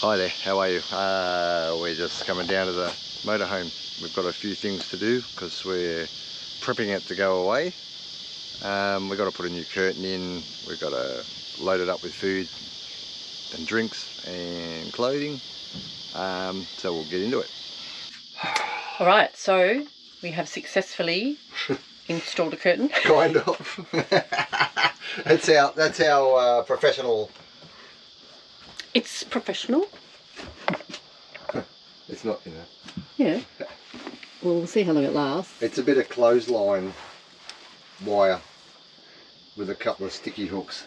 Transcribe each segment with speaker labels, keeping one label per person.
Speaker 1: Hi there, how are you? We're just coming down to the motorhome. We've got a few things to do because we're prepping it to go away. We've got to put a new curtain in, we've got to load it up with food and drinks and clothing, so we'll get into it.
Speaker 2: Alright, so we have successfully installed a curtain.
Speaker 1: Kind of. That's our professional.
Speaker 2: It's professional.
Speaker 1: It's not, you know.
Speaker 2: Yeah. Well, we'll see how long it lasts.
Speaker 1: It's a bit of clothesline wire with a couple of sticky hooks.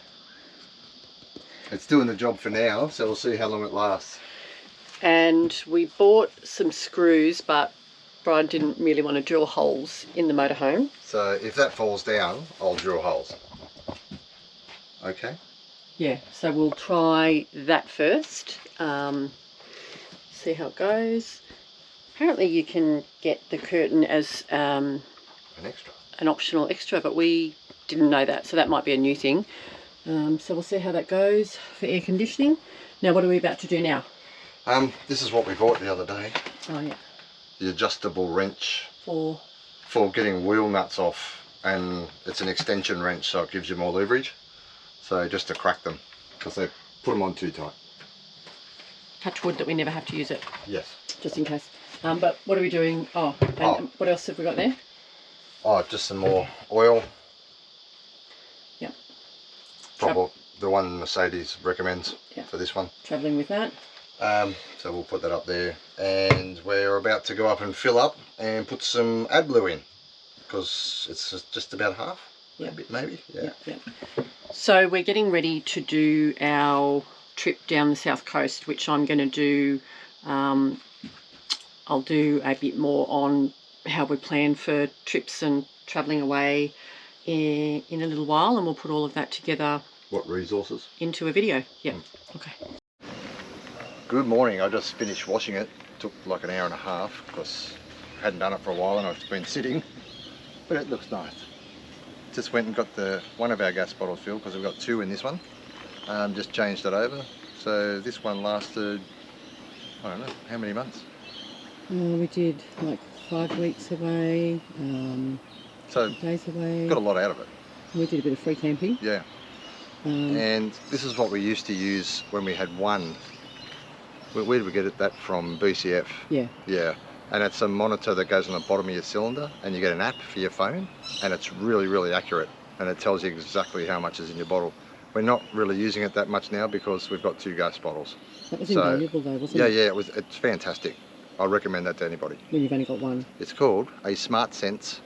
Speaker 1: It's doing the job for now, so we'll see how long it lasts.
Speaker 2: And we bought some screws, but Brian didn't really want to drill holes in the motorhome.
Speaker 1: So if that falls down, I'll drill holes. Okay.
Speaker 2: Yeah, so we'll try that first. See how it goes. Apparently you can get the curtain as an optional extra, but we didn't know that, so that might be a new thing. So we'll see how that goes for air conditioning. Now what are we about to do now?
Speaker 1: This is what we bought the other day.
Speaker 2: Oh yeah.
Speaker 1: The adjustable wrench
Speaker 2: For
Speaker 1: getting wheel nuts off, and it's an extension wrench, so it gives you more leverage. So just to crack them, because they put them on too tight.
Speaker 2: touch wood that we never have to use it.
Speaker 1: Yes.
Speaker 2: Just in case. But what are we doing? What else have we got there?
Speaker 1: Oh, just some more oil.
Speaker 2: Yep.
Speaker 1: Probably the one Mercedes recommends for this one.
Speaker 2: Travelling with that.
Speaker 1: So we'll put that up there, and we're about to go up and fill up and put some AdBlue in, because it's just about half. Yeah. Maybe. Yeah.
Speaker 2: Yep. So we're getting ready to do our trip down the south coast, which I'm going to do. I'll do a bit more on how we plan for trips and travelling away in a little while, and we'll put all of that together.
Speaker 1: What resources?
Speaker 2: Into a video. Yeah. Okay.
Speaker 1: Good morning. I just finished washing it. Took like an hour and a half because I hadn't done it for a while and I've been sitting, but it looks nice. Just went and got one of our gas bottles filled, because we've got two in this one. Just changed it over. So this one lasted, I don't know, how many months?
Speaker 2: We did like 5 weeks away,
Speaker 1: so
Speaker 2: days away.
Speaker 1: Got a lot out of it.
Speaker 2: We did a bit of free camping.
Speaker 1: Yeah. And this is what we used to use when we had one. Where did we get that from? BCF. Yeah. Yeah. And it's a monitor that goes on the bottom of your cylinder, and you get an app for your phone, and it's really, really accurate, and it tells you exactly how much is in your bottle. We're not really using it that much now because we've got 2 gas bottles. That was invaluable though, wasn't it? Yeah, it's fantastic. I recommend that to anybody. When you've only got one. It's called a SmartSense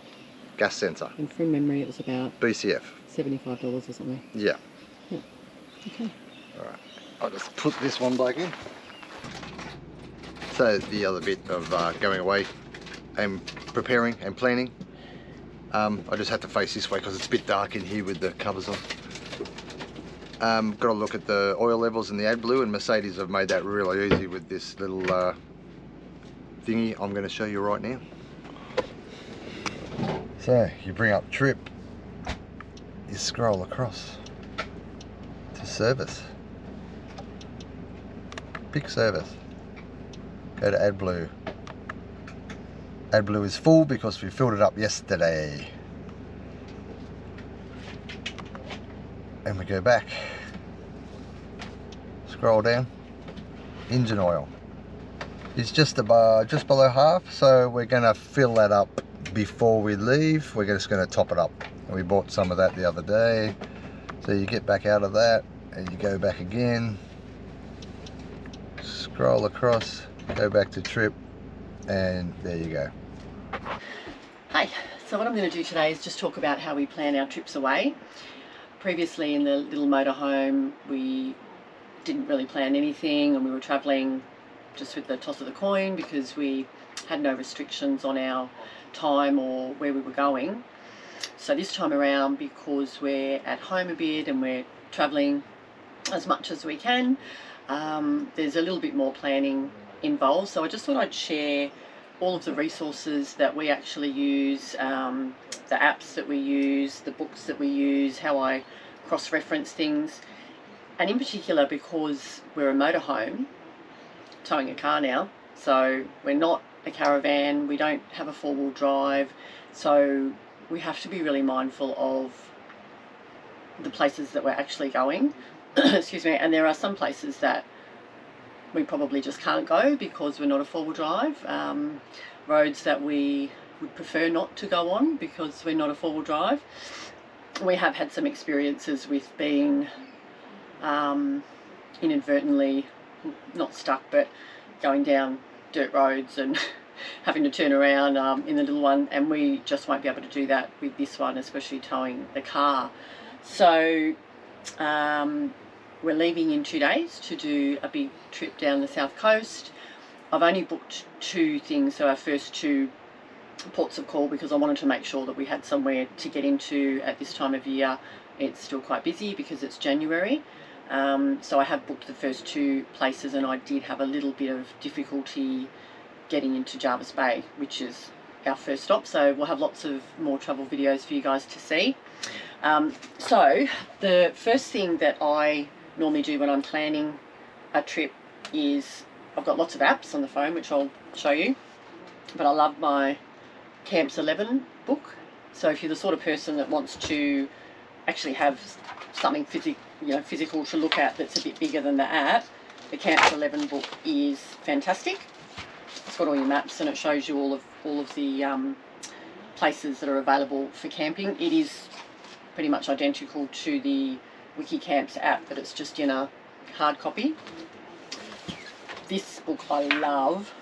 Speaker 1: gas sensor. And from memory it was about BCF. $75 or something. Yeah. Yeah. Okay. Alright, I'll just put this one back in. So the other bit of going away and preparing and planning. I just had to face this way because it's a bit dark in here with the covers on. Got to look at the oil levels in the AdBlue, and Mercedes have made that really easy with this little thingy I'm going to show you right now. So you bring up trip, you scroll across to service. Pick service. Go to AdBlue. AdBlue is full because we filled it up yesterday. And we go back. Scroll down. Engine oil. It's just below half, so we're going to fill that up before we leave. We're just going to top it up. And we bought some of that the other day. So you get back out of that and you go back again. Scroll across. Go back to trip, and there you go. Hi, so what I'm going to do today is just talk about how we plan our trips away. Previously in the little motorhome we didn't really plan anything, and we were travelling just with the toss of the coin because we had no restrictions on our time or where we were going. So this time around, because we're at home a bit and we're travelling as much as we can, there's a little bit more planning involved. So I just thought I'd share all of the resources that we actually use, the apps that we use, the books that we use, how I cross-reference things, and in particular because we're a motorhome, towing a car now. So we're not a caravan, we don't have a four-wheel drive, so we have to be really mindful of the places that we're actually going. Excuse me. And there are some places that we probably just can't go because we're not a four-wheel drive. Roads that we would prefer not to go on because we're not a four-wheel drive. We have had some experiences with being inadvertently, not stuck, but going down dirt roads and having to turn around in the little one, and we just won't be able to do that with this one, especially towing the car. So we're leaving in 2 days to do a big trip down the south coast. I've only booked 2 things, so our first 2 ports of call, because I wanted to make sure that we had somewhere to get into at this time of year. It's still quite busy because it's January. So I have booked the first 2 places, and I did have a little bit of difficulty getting into Jervis Bay, which is our first stop. So we'll have lots of more travel videos for you guys to see. So the first thing that I normally do when I'm planning a trip is, I've got lots of apps on the phone which I'll show you, but I love my Camps 11 book. So if you're the sort of person that wants to actually have something physical to look at that's a bit bigger than the app, the Camps 11 book is fantastic. It's got all your maps and it shows you all of the places that are available for camping. It is pretty much identical to the Wiki Camps app, but it's just in a hard copy. This book I love,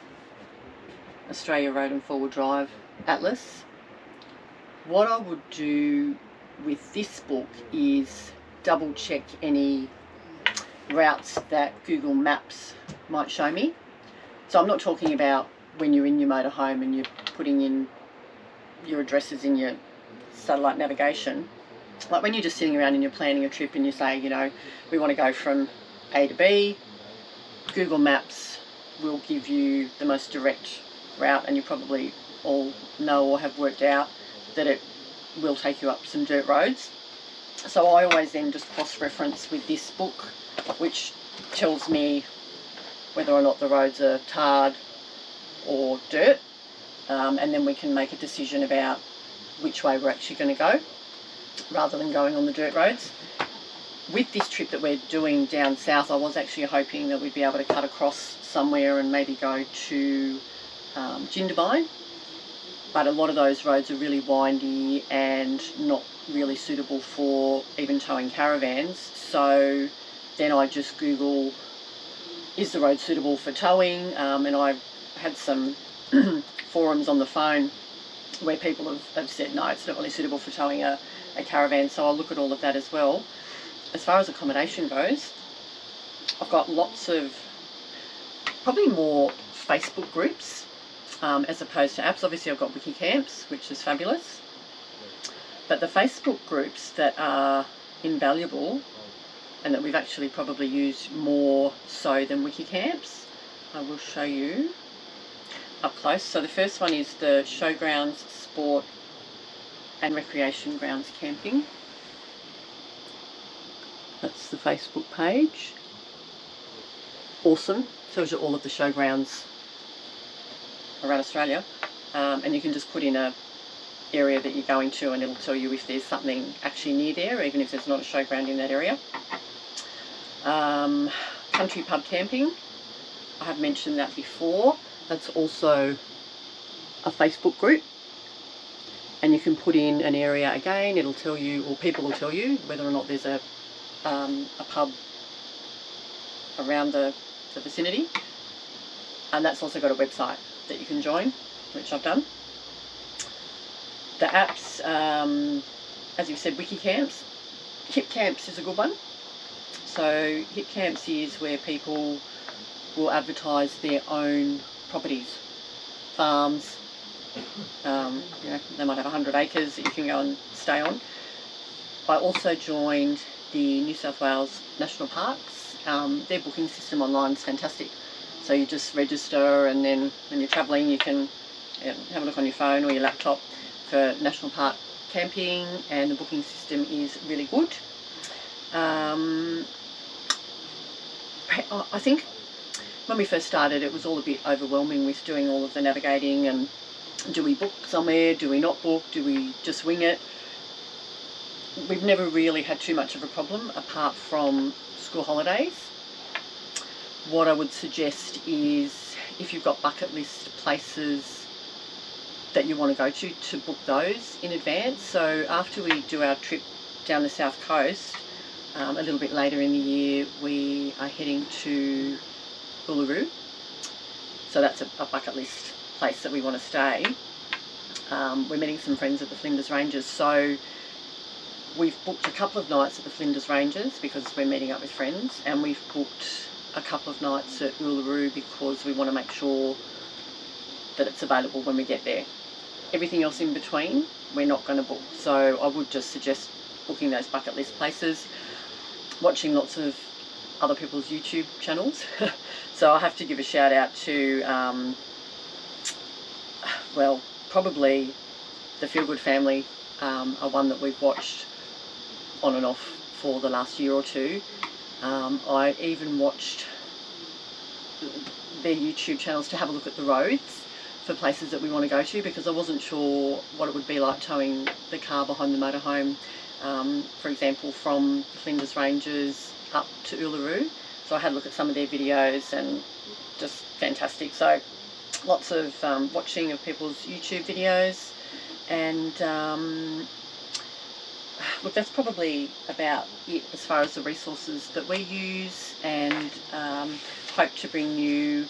Speaker 1: Australia Road and Four-Wheel Drive Atlas. What I would do with this book is double check any routes that Google Maps might show me. So I'm not talking about when you're in your motorhome and you're putting in your addresses in your satellite navigation. Like when you're just sitting around and you're planning a trip and you say, you know, we want to go from A to B, Google Maps will give you the most direct route, and you probably all know or have worked out that it will take you up some dirt roads. So I always then just cross-reference with this book, which tells me whether or not the roads are tarred or dirt, and then we can make a decision about which way we're actually going to go, rather than going on the dirt roads. With this trip that we're doing down south, I was actually hoping that we'd be able to cut across somewhere and maybe go to Jindabyne, but a lot of those roads are really windy and not really suitable for even towing caravans. So then I just Google, is the road suitable for towing? And I've had some forums on the phone where people have said, no, it's not really suitable for towing a caravan, so I'll look at all of that as well. As far as accommodation goes, I've got lots of, probably more Facebook groups as opposed to apps. Obviously I've got Wiki Camps, which is fabulous, but the Facebook groups that are invaluable and that we've actually probably used more so than Wiki Camps, I will show you up close. So the first one is the Showgrounds, Sport and Recreation Grounds Camping. That's the Facebook page. Awesome. Tells you all of the showgrounds around Australia, and you can just put in a area that you're going to and it'll tell you if there's something actually near there, even if there's not a showground in that area. Country pub camping, I have mentioned that before. That's also a Facebook group, and you can put in an area again. It'll tell you, or people will tell you, whether or not there's a pub around the vicinity, and that's also got a website that you can join, which I've done. The apps, as you've said, Wiki Camps. Hipcamps is a good one. So Hipcamps is where people will advertise their own properties, farms. They might have 100 acres that you can go and stay on. I also joined the New South Wales National Parks. Their booking system online is fantastic. So you just register, and then when you're travelling you can have a look on your phone or your laptop for national park camping, and the booking system is really good. I think when we first started, it was all a bit overwhelming with doing all of the navigating, and do we book somewhere, do we not book, do we just wing it? We've never really had too much of a problem apart from school holidays. What I would suggest is, if you've got bucket list places that you want to go to book those in advance. So after we do our trip down the south coast, a little bit later in the year, we are heading to Uluru. So that's a bucket list place that we want to stay. We're meeting some friends at the Flinders Ranges, so we've booked a couple of nights at the Flinders Ranges because we're meeting up with friends, and we've booked a couple of nights at Uluru because we want to make sure that it's available when we get there. Everything else in between, we're not going to book. So I would just suggest booking those bucket list places, watching lots of other people's YouTube channels. So I have to give a shout out to, well, probably the Feel Good Family, are one that we've watched on and off for the last year or two. I even watched their YouTube channels to have a look at the roads for places that we want to go to, because I wasn't sure what it would be like towing the car behind the motorhome, for example, from Flinders Ranges up to Uluru. So I had a look at some of their videos, and just fantastic. So lots of watching of people's YouTube videos, and look, that's probably about it as far as the resources that we use, and hope to bring you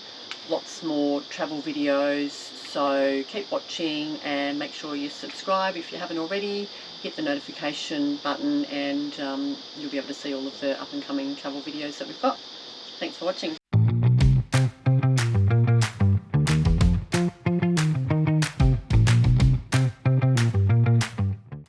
Speaker 1: lots more travel videos. So keep watching, and make sure you subscribe if you haven't already. Hit the notification button, and you'll be able to see all of the up and coming travel videos that we've got. Thanks for watching.